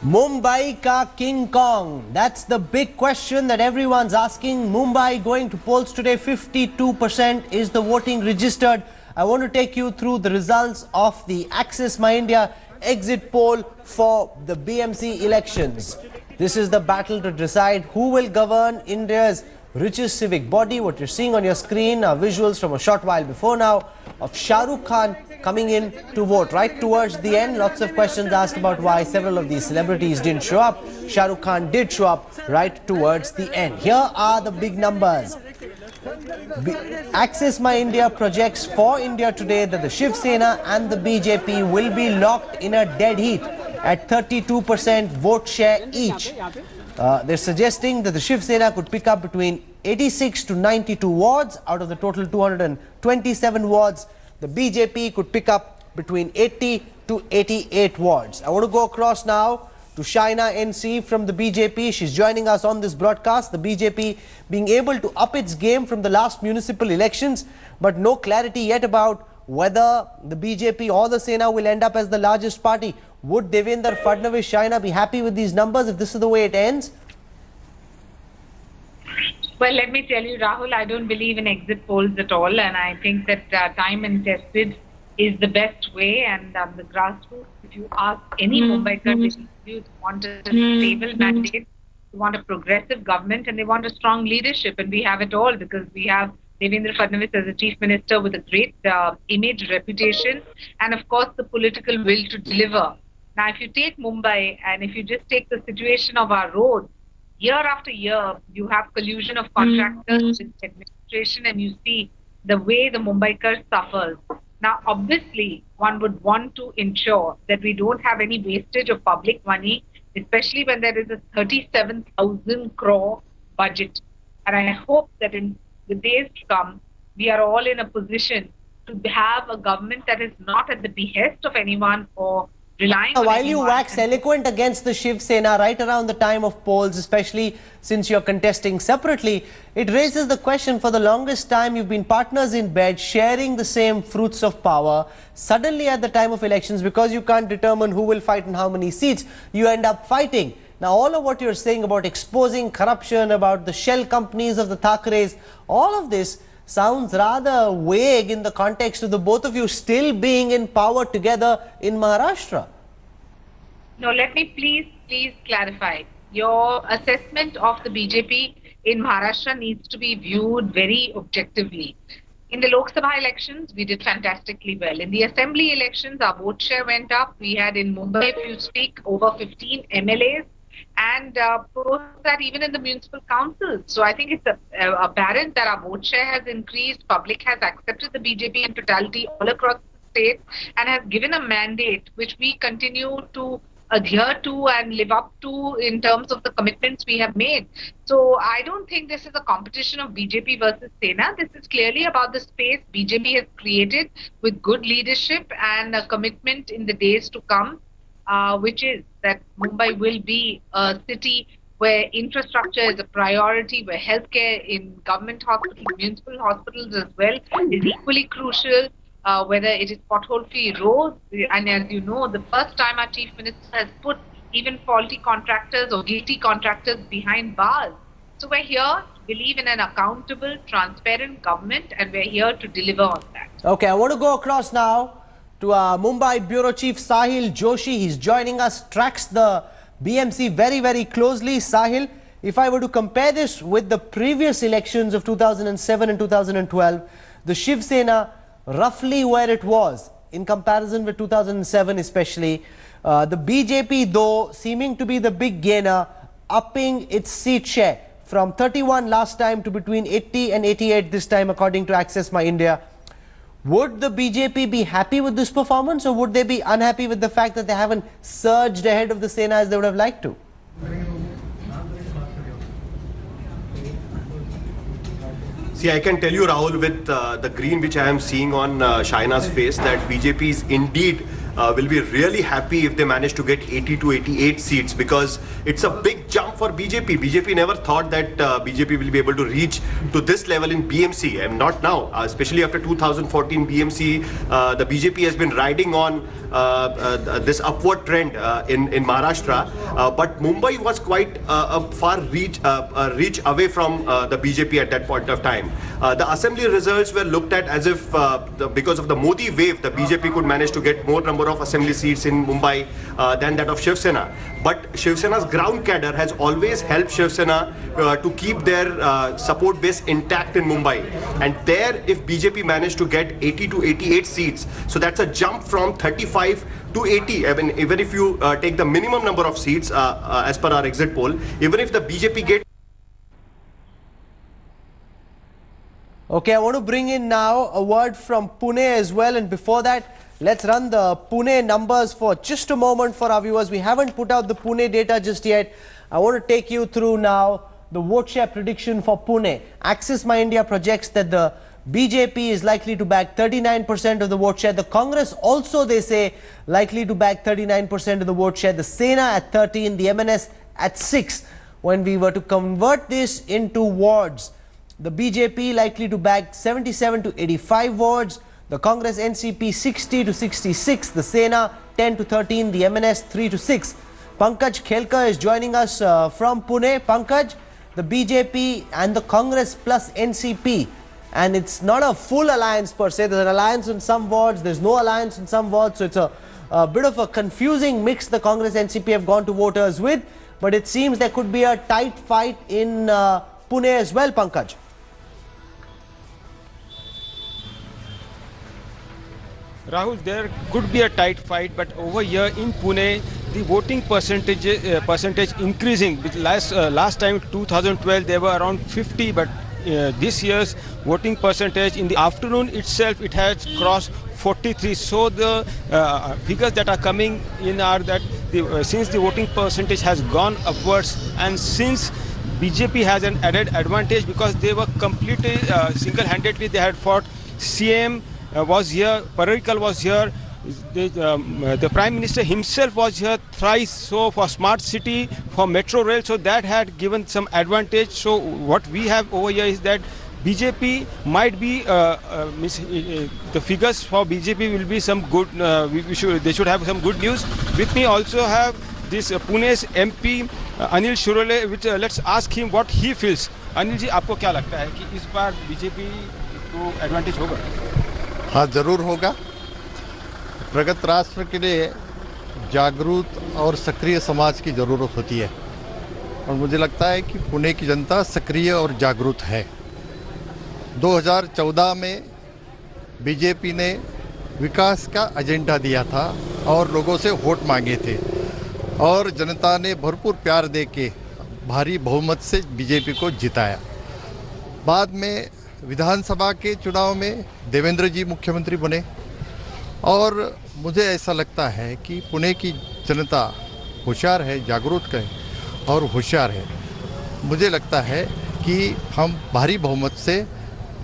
Mumbai ka King Kong. That's the big question that everyone's asking. Mumbai going to polls today. 52% is the voting registered. I want to take you through the results of the Access My India exit poll for the BMC elections. This is the battle to decide who will govern India's richest civic body. What you're seeing on your screen are visuals from a short while before now of Shah Rukh Khan coming in to vote. Right towards the end, lots of questions asked about why several of these celebrities didn't show up. Shah Rukh Khan did show up right towards the end. Here are the big numbers. Access My India projects for India today that the Shiv Sena and the BJP will be locked in a dead heat at 32% vote share each. They're suggesting that the Shiv Sena could pick up between 86 to 92 wards out of the total 227 wards. The BJP could pick up between 80 to 88 wards. I want to go across now to Shaina NC from the BJP. She's joining us on this broadcast. The BJP being able to up its game from the last municipal elections, but no clarity yet about whether the BJP or the Sena will end up as the largest party. Would Devendra Fadnavis, Shaina, be happy with these numbers if this is the way it ends? Well, let me tell you, Rahul, I don't believe in exit polls at all, and I think that time and tested is the best way. And the grassroots, if you ask any Mumbaiker, they want a stable mandate, they want a progressive government, and they want a strong leadership, and we have it all because we have Devendra Fadnavis as a chief minister with a great image, reputation, and of course the political will to deliver. Now, if you take Mumbai and if you just take the situation of our roads, year after year, you have collusion of contractors with administration, and you see the way the Mumbaikars suffers. Now, obviously, one would want to ensure that we don't have any wastage of public money, especially when there is a 37,000 crore budget. And I hope that in the days to come, we are all in a position to have a government that is not at the behest of anyone or relying on While anyone. you wax eloquent against the Shiv Sena right around the time of polls, especially since you're contesting separately, it raises the question, for the longest time you've been partners in bed, sharing the same fruits of power. Suddenly at the time of elections, because you can't determine who will fight and how many seats, you end up fighting. Now, all of what you're saying about exposing corruption, about the shell companies of the Thackerays, all of this sounds rather vague in the context of the both of you still being in power together in Maharashtra. No, let me please clarify. Your assessment of the BJP in Maharashtra needs to be viewed very objectively. In the Lok Sabha elections, we did fantastically well. In the assembly elections, our vote share went up. We had in Mumbai, if you speak, over 15 MLAs. And post that even in the municipal councils. So I think it's apparent that our vote share has increased. Public has accepted the BJP in totality all across the state and has given a mandate which we continue to adhere to and live up to in terms of the commitments we have made. So I don't think this is a competition of BJP versus Sena. This is clearly about the space BJP has created with good leadership and a commitment in the days to come. Which is that Mumbai will be a city where infrastructure is a priority, where healthcare in government hospitals, municipal hospitals as well is equally crucial, whether it is pothole-free roads. And as you know, the first time our chief minister has put even faulty contractors or guilty contractors behind bars. So we're here to believe in an accountable, transparent government, and we're here to deliver on that. Okay, I want to go across now to Mumbai Bureau Chief Sahil Joshi. He's joining us, tracks the BMC very, very closely. Sahil, if I were to compare this with the previous elections of 2007 and 2012, the Shiv Sena roughly where it was in comparison with 2007 especially. The BJP though seeming to be the big gainer, upping its seat share from 31 last time to between 80 and 88 this time according to Access My India. Would the BJP be happy with this performance, or would they be unhappy with the fact that they haven't surged ahead of the Sena as they would have liked to? See, I can tell you, Rahul, with the green which I am seeing on Shaina's face, that BJP is indeed will be really happy if they manage to get 80 to 88 seats, because it's a big jump for BJP. BJP never thought that BJP will be able to reach to this level in BMC, and not now. Especially after 2014 BMC, the BJP has been riding on this upward trend in Maharashtra. But Mumbai was quite a far reach away from the BJP at that point of time. The assembly results were looked at as if because of the Modi wave, the BJP could manage to get more number of assembly seats in Mumbai than that of Shiv Sena. But Shiv Sena's ground cadre has always helped Shiv Sena to keep their support base intact in Mumbai. And there, if BJP managed to get 80 to 88 seats, so that's a jump from 35 to 80. I mean, even if you take the minimum number of seats as per our exit poll, even if the BJP gets. Okay, I want to bring in now a word from Pune as well, and before that, let's run the Pune numbers for just a moment for our viewers. We haven't put out the Pune data just yet. I want to take you through now the vote share prediction for Pune. Axis My India projects that the BJP is likely to bag 39% of the vote share. The Congress also, they say, likely to bag 39% of the vote share. The Sena at 13, the MNS at 6. When we were to convert this into wards, the BJP likely to bag 77 to 85 wards. The Congress NCP 60 to 66. The Sena 10 to 13. The MNS 3 to 6. Pankaj Khelkar is joining us from Pune. Pankaj, the BJP and the Congress plus NCP. And it's not a full alliance per se. There's an alliance in some wards. There's no alliance in some wards. So it's a bit of a confusing mix the Congress NCP have gone to voters with. But it seems there could be a tight fight in Pune as well, Pankaj. Rahul, there could be a tight fight, but over here in Pune, the voting percentage increasing. Last time, 2012, they were around 50, but this year's voting percentage in the afternoon itself, it has crossed 43. So the figures that are coming in are that since the voting percentage has gone upwards, and since BJP has an added advantage because they were completely single-handedly, they had fought. CM was here, Parikal was here, the Prime Minister himself was here thrice. So for smart city, for metro rail, so that had given some advantage. So what we have over here is that BJP might be the figures for BJP will be some good. They should have some good news. With me also have this Pune's MP Anil Shirole, which let's ask him what he feels. Anil ji, आपको क्या लगता है कि इस बार BJP को advantage होगा? हाँ, जरूर होगा। प्रगत राष्ट्र के लिए जागरूक और सक्रिय समाज की ज़रूरत होती है, और मुझे लगता है कि पुणे की जनता सक्रिय और जागरूक है। 2014 में बीजेपी ने विकास का एजेंडा दिया था और लोगों से वोट मांगे थे, और जनता ने भरपूर प्यार देके भारी बहुमत से बीजेपी को जिताया। बाद में विधानसभा के चुनाव में देवेंद्र जी मुख्यमंत्री बने, और मुझे ऐसा लगता है कि पुणे की जनता होशियार है, जागरूक है और होशियार है। मुझे लगता है कि हम भारी बहुमत से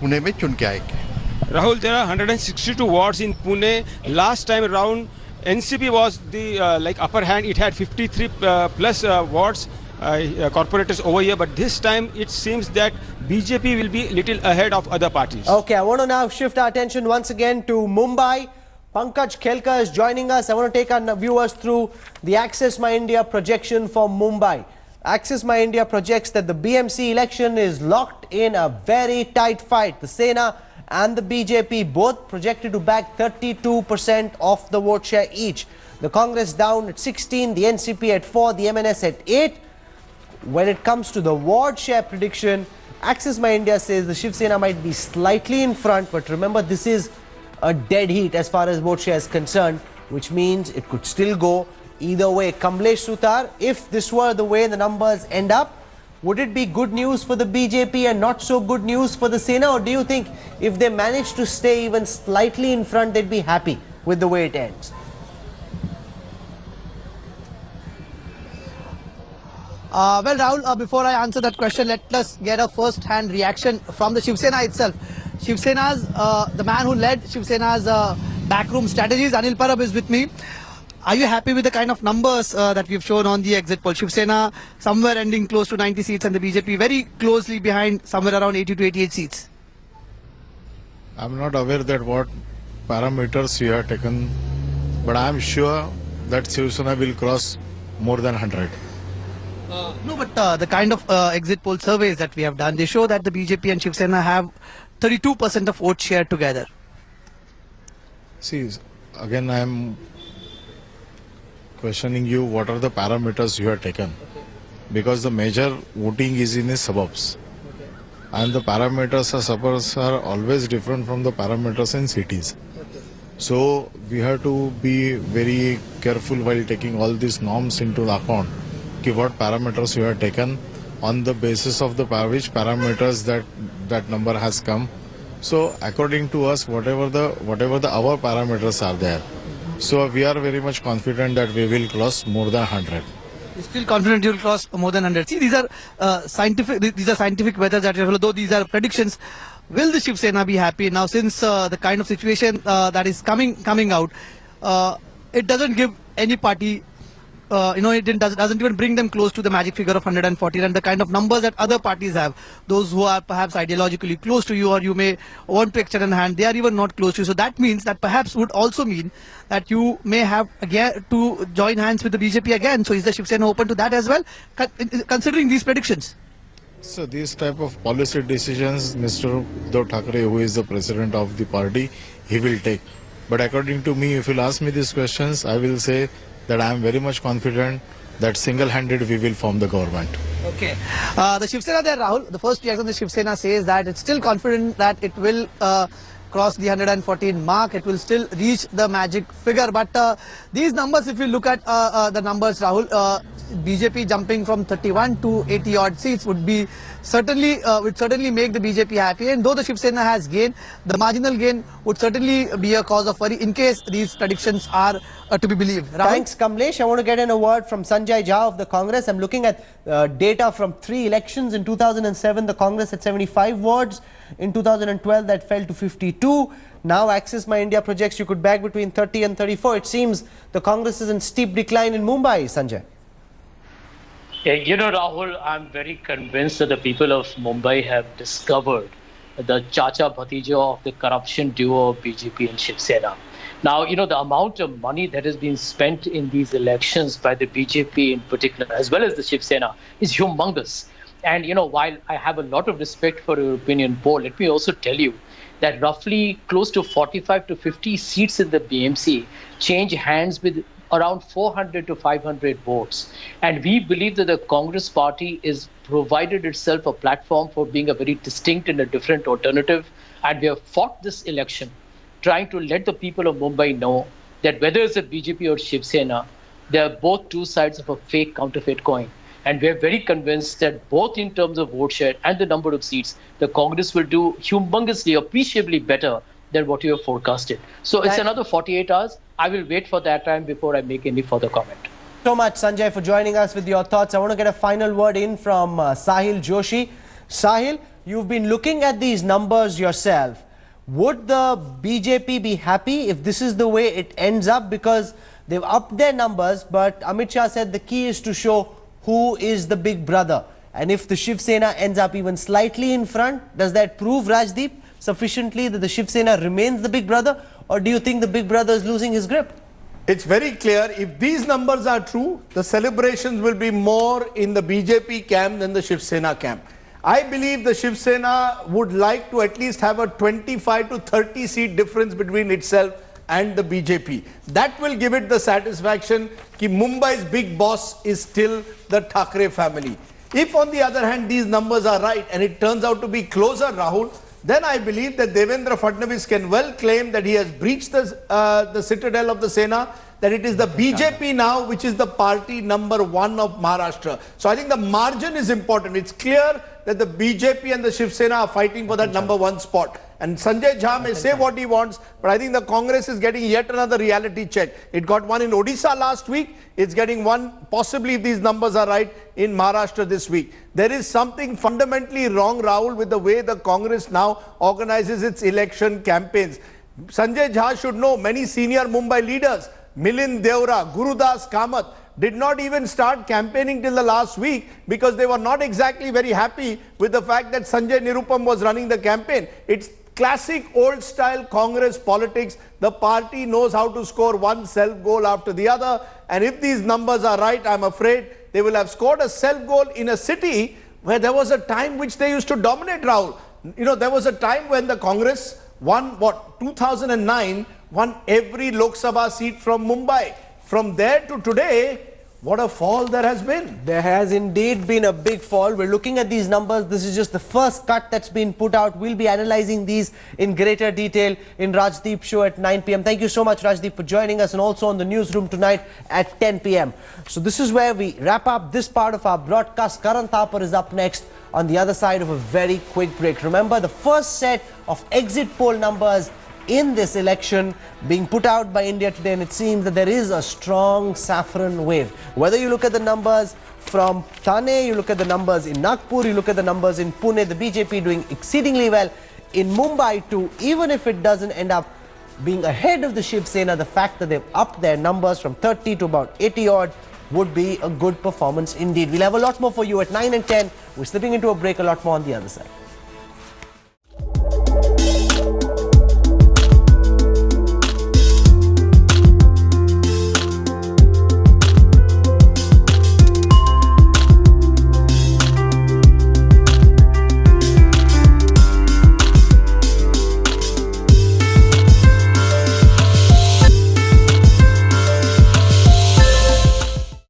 पुणे में चुन के आएंगे। Rahul, there are 162 wards in Pune. Last time around, NCP was the upper hand. It had 53 plus wards, corporators over here. But this time, it seems that BJP will be little ahead of other parties. Okay, I want to now shift our attention once again to Mumbai. Pankaj Khelkar is joining us. I want to take our viewers through the Access My India projection for Mumbai. Access My India projects that the BMC election is locked in a very tight fight. The Sena and the BJP both projected to bag 32% of the vote share each. The Congress down at 16, the NCP at 4, the MNS at 8. When it comes to the ward share prediction, Access My India says the Shiv Sena might be slightly in front, but remember this is a dead heat as far as vote share is concerned, which means it could still go either way. Kamlesh Sutar, if this were the way the numbers end up, would it be good news for the BJP and not so good news for the Sena, or do you think if they manage to stay even slightly in front, they'd be happy with the way it ends? Well, Rahul, before I answer that question, let us get a first-hand reaction from the Shiv Sena itself. Shiv Sena's, the man who led Shiv Sena's backroom strategies, Anil Parab, is with me. Are you happy with the kind of numbers that we've shown on the exit poll? Shiv Sena somewhere ending close to 90 seats and the BJP very closely behind, somewhere around 80 to 88 seats. I'm not aware that what parameters you have taken, but I'm sure that Shiv Sena will cross more than 100. No, but the kind of exit poll surveys that we have done, they show that the BJP and Shiv Sena have 32% of vote share together. See, again I'm questioning you what are the parameters you have taken. Because the major voting is in the suburbs. And the parameters of suburbs are always different from the parameters in cities. So we have to be very careful while taking all these norms into account. What parameters you have taken on the basis of the which parameters that number has come. So according to us, whatever the our parameters are there. So we are very much confident that we will cross more than 100. You're still confident you'll cross more than 100. See, these are scientific methods that you have, though these are predictions. Will the Shiv Sena be happy now since the kind of situation that is coming out? It doesn't give any party. It doesn't even bring them close to the magic figure of 114 and the kind of numbers that other parties have. Those who are perhaps ideologically close to you or you may want to extend a hand, they are even not close to you. So that means that perhaps would also mean that you may have again to join hands with the BJP again. So is the Shiv Sena open to that as well, considering these predictions? So these type of policy decisions, Mr. Uddhav Thackeray, who is the president of the party, he will take. But according to me, if you'll ask me these questions, I will say that I am very much confident that single-handed we will form the government. Okay. The Shiv Sena there, Rahul, the first reaction the Shiv Sena says that it's still confident that it will cross the 114 mark. It will still reach the magic figure. But these numbers, if you look at the numbers, Rahul, BJP jumping from 31 to 80 odd seats would certainly make the BJP happy. And though the Shiv Sena has gained, the marginal gain would certainly be a cause of worry in case these predictions are to be believed. Rahul? Thanks, Kamlesh. I want to get in a word from Sanjay Jha of the Congress. I'm looking at data from 3 elections. In 2007, the Congress had 75 wards. In 2012, that fell to 52. Now, Access My India projects you could bag between 30 and 34. It seems the Congress is in steep decline in Mumbai, Sanjay. Rahul, I'm very convinced that the people of Mumbai have discovered the Chacha Bhatija of the corruption duo of BJP and Shiv Sena. Now, the amount of money that has been spent in these elections by the BJP in particular, as well as the Shiv Sena, is humongous. And, while I have a lot of respect for your opinion poll, let me also tell you that roughly close to 45 to 50 seats in the BMC change hands with around 400 to 500 votes. And we believe that the Congress party is provided itself a platform for being a very distinct and a different alternative. And we have fought this election trying to let the people of Mumbai know that whether it's the BJP or Shiv Sena, they are both two sides of a fake counterfeit coin. And we're very convinced that both in terms of vote share and the number of seats, the Congress will do humongously, appreciably better than what you have forecasted. So it's another 48 hours. I will wait for that time before I make any further comment. So much, Sanjay, for joining us with your thoughts. I want to get a final word in from Sahil Joshi. Sahil, you've been looking at these numbers yourself. Would the BJP be happy if this is the way it ends up? Because they've upped their numbers, but Amit Shah said the key is to show who is the big brother. And if the Shiv Sena ends up even slightly in front, does that prove, Rajdeep, sufficiently that the Shiv Sena remains the big brother? Or do you think the big brother is losing his grip? It's very clear, if these numbers are true, the celebrations will be more in the BJP camp than the Shiv Sena camp. I believe the Shiv Sena would like to at least have a 25 to 30 seat difference between itself and the BJP. That will give it the satisfaction that Mumbai's big boss is still the Thackeray family. If on the other hand these numbers are right and it turns out to be closer, Rahul, then I believe that Devendra Fadnavis can well claim that he has breached the citadel of the Sena, that it is the BJP now which is the party number 1 of Maharashtra. So I think the margin is important. It's clear that the BJP and the Shiv Sena are fighting for that number 1 spot. And Sanjay Jha may say what he wants, but I think the Congress is getting yet another reality check. It got one in Odisha last week. It's getting one, possibly if these numbers are right, in Maharashtra this week. There is something fundamentally wrong, Rahul, with the way the Congress now organizes its election campaigns. Sanjay Jha should know, many senior Mumbai leaders, Milind Deora, Gurudas Kamath did not even start campaigning till the last week because they were not exactly very happy with the fact that Sanjay Nirupam was running the campaign. It's classic old style Congress politics. The party knows how to score one self-goal after the other. And if these numbers are right, I'm afraid they will have scored a self-goal in a city where there was a time which they used to dominate, Rahul. You know, there was a time when the Congress won, 2009, won every Lok Sabha seat from Mumbai. From there to today, what a fall there has been. There has indeed been a big fall. We're looking at these numbers. This is just the first cut that's been put out. We'll be analyzing these in greater detail in Rajdeep's show at 9 p.m. Thank you so much, Rajdeep, for joining us, and also on the newsroom tonight at 10 p.m. So this is where we wrap up this part of our broadcast. Karan Thapar is up next on the other side of a very quick break. Remember, the first set of exit poll numbers in this election being put out by India today, and it seems that there is a strong saffron wave. Whether you look at the numbers from Thane, you look at the numbers in Nagpur, you look at the numbers in Pune, the BJP doing exceedingly well in Mumbai too. Even if it doesn't end up being ahead of the Shiv Sena, the fact that they've upped their numbers from 30 to about 80 odd would be a good performance indeed. We'll have a lot more for you at 9 and 10. We're slipping into a break, a lot more on the other side.